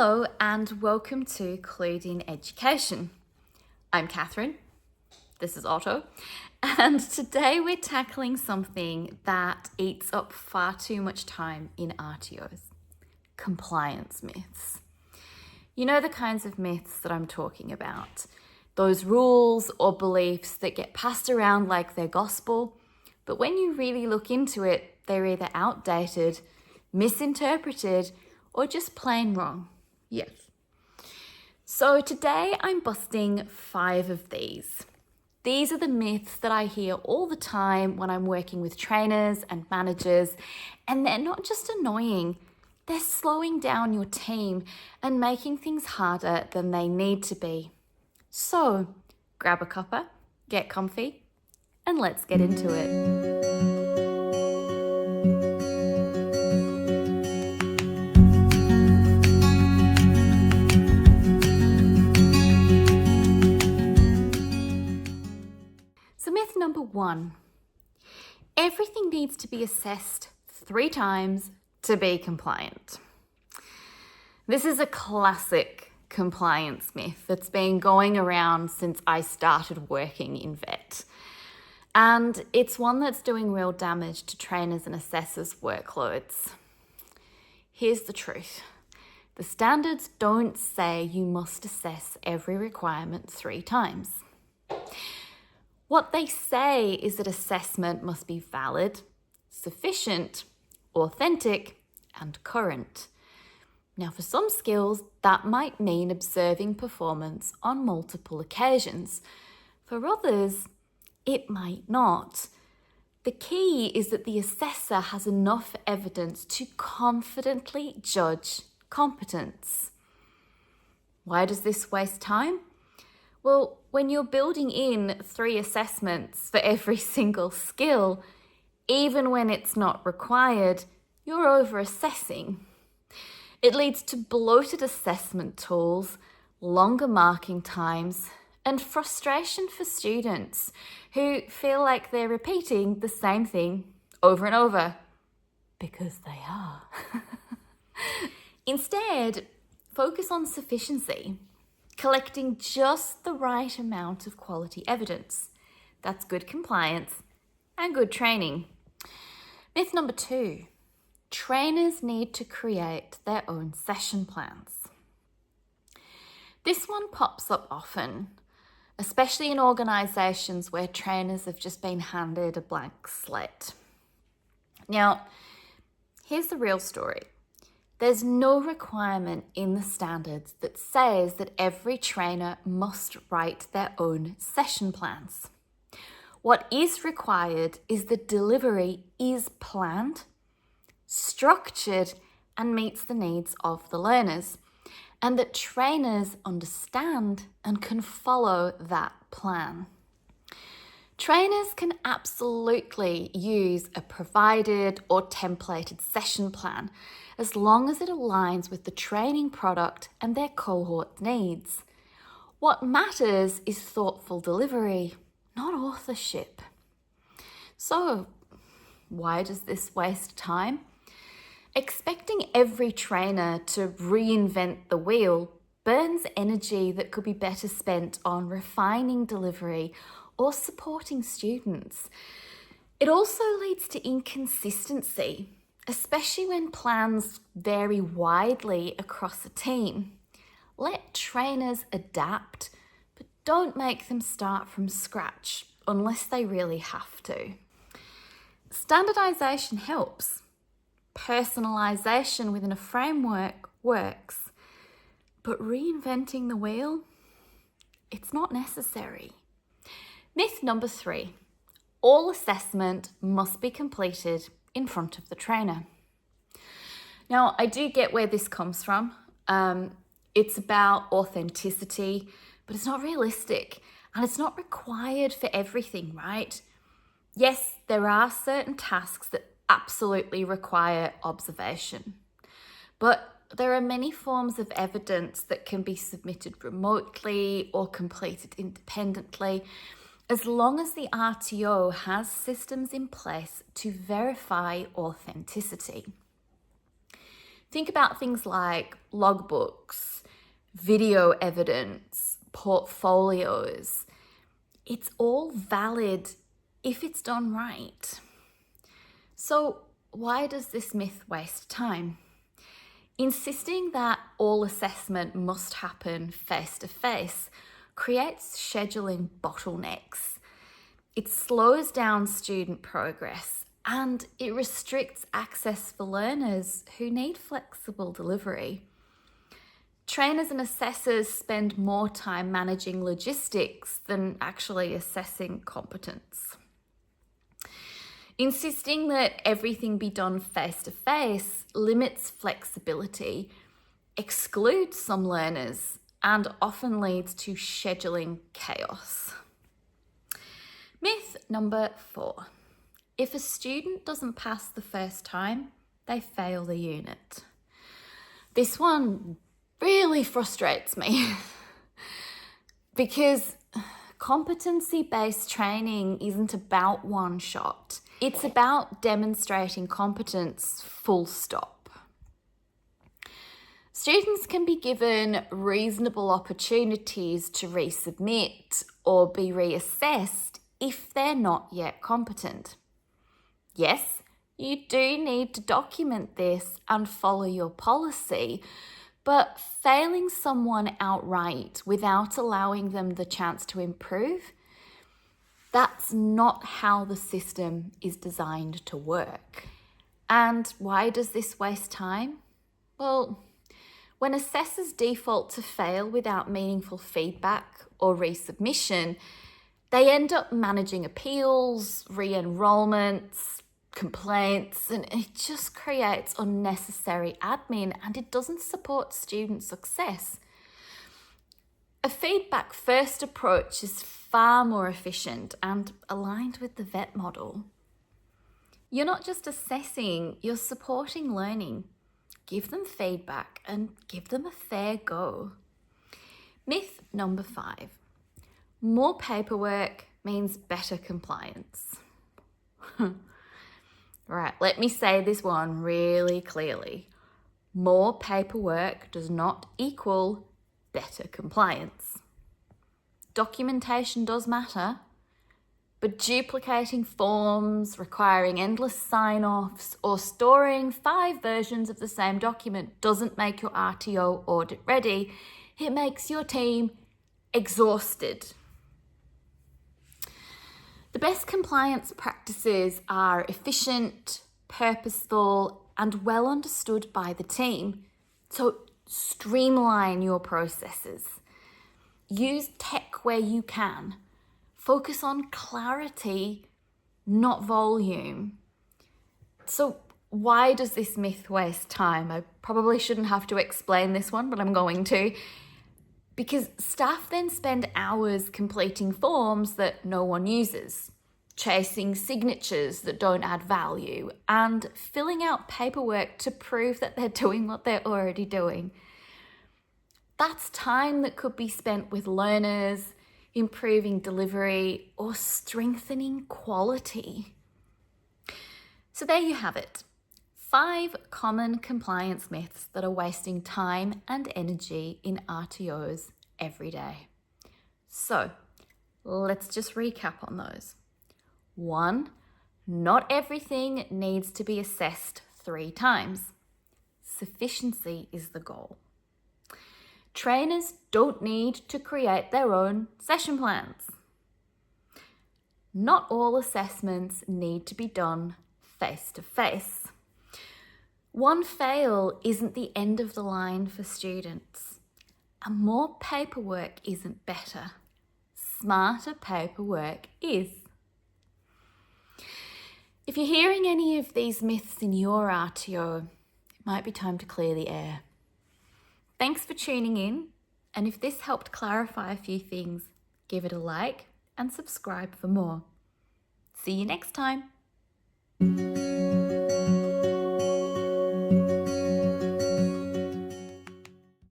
Hello and welcome to Clued in Education. I'm Catherine, this is Otto, and today we're tackling something that eats up far too much time in RTOs, compliance myths. You know the kinds of myths that I'm talking about, those rules or beliefs that get passed around like they're gospel, but when you really look into it, they're either outdated, misinterpreted, or just plain wrong. Yes. So today I'm busting 5 of these. These are the myths that I hear all the time when I'm working with trainers and managers, and they're not just annoying, they're slowing down your team and making things harder than they need to be. So grab a cuppa, get comfy, and let's get into it. Myth number 1, everything needs to be assessed 3 times to be compliant. This is a classic compliance myth that's been going around since I started working in vet. And it's one that's doing real damage to trainers and assessors' workloads. Here's the truth. The standards don't say you must assess every requirement 3 times. What they say is that assessment must be valid, sufficient, authentic, and current. Now, for some skills, that might mean observing performance on multiple occasions. For others, it might not. The key is that the assessor has enough evidence to confidently judge competence. Why does this waste time? Well, when you're building in 3 assessments for every single skill, even when it's not required, you're over-assessing. It leads to bloated assessment tools, longer marking times, and frustration for students who feel like they're repeating the same thing over and over, because they are. Instead, focus on sufficiency. Collecting just the right amount of quality evidence. That's good compliance and good training. Myth number 2, trainers need to create their own session plans. This one pops up often, especially in organisations where trainers have just been handed a blank slate. Now, here's the real story. There's no requirement in the standards that says that every trainer must write their own session plans. What is required is that delivery is planned, structured, and meets the needs of the learners, and that trainers understand and can follow that plan. Trainers can absolutely use a provided or templated session plan as long as it aligns with the training product and their cohort needs. What matters is thoughtful delivery, not authorship. So, why does this waste time? Expecting every trainer to reinvent the wheel burns energy that could be better spent on refining delivery or supporting students. It also leads to inconsistency, especially when plans vary widely across a team. Let trainers adapt, but don't make them start from scratch unless they really have to. Standardization helps. Personalization within a framework works, but reinventing the wheel, it's not necessary. Myth number 3, all assessment must be completed in front of the trainer. Now, I do get where this comes from. It's about authenticity, but it's not realistic and it's not required for everything, right? Yes, there are certain tasks that absolutely require observation, but there are many forms of evidence that can be submitted remotely or completed independently, as long as the RTO has systems in place to verify authenticity. Think about things like logbooks, video evidence, portfolios. It's all valid if it's done right. So why does this myth waste time? Insisting that all assessment must happen face-to-face creates scheduling bottlenecks. It slows down student progress and it restricts access for learners who need flexible delivery. Trainers and assessors spend more time managing logistics than actually assessing competence. Insisting that everything be done face-to-face limits flexibility, excludes some learners, and often leads to scheduling chaos. Myth number 4. If a student doesn't pass the first time, they fail the unit. This one really frustrates me because competency-based training isn't about one shot. It's about demonstrating competence, full stop. Students can be given reasonable opportunities to resubmit or be reassessed if they're not yet competent. Yes, you do need to document this and follow your policy, but failing someone outright without allowing them the chance to improve, that's not how the system is designed to work. And why does this waste time? Well, when assessors default to fail without meaningful feedback or resubmission, they end up managing appeals, re-enrollments, complaints, and it just creates unnecessary admin and it doesn't support student success. A feedback-first approach is far more efficient and aligned with the VET model. You're not just assessing, you're supporting learning. Give them feedback and give them a fair go. Myth number 5. More paperwork means better compliance. Right, let me say this one really clearly. More paperwork does not equal better compliance. Documentation does matter, but duplicating forms, requiring endless sign-offs, or storing 5 versions of the same document doesn't make your RTO audit ready. It makes your team exhausted. The best compliance practices are efficient, purposeful, and well understood by the team. So streamline your processes. Use tech where you can. Focus on clarity, not volume. So why does this myth waste time? I probably shouldn't have to explain this one, but I'm going to. Because staff then spend hours completing forms that no one uses, chasing signatures that don't add value, and filling out paperwork to prove that they're doing what they're already doing. That's time that could be spent with learners, improving delivery, or strengthening quality. So there you have it. 5 common compliance myths that are wasting time and energy in RTOs every day. So let's just recap on those. 1, not everything needs to be assessed 3 times. Sufficiency is the goal. Trainers don't need to create their own session plans. Not all assessments need to be done face-to-face. One fail isn't the end of the line for students. And more paperwork isn't better. Smarter paperwork is. If you're hearing any of these myths in your RTO, it might be time to clear the air. Thanks for tuning in, and if this helped clarify a few things, give it a like and subscribe for more. See you next time.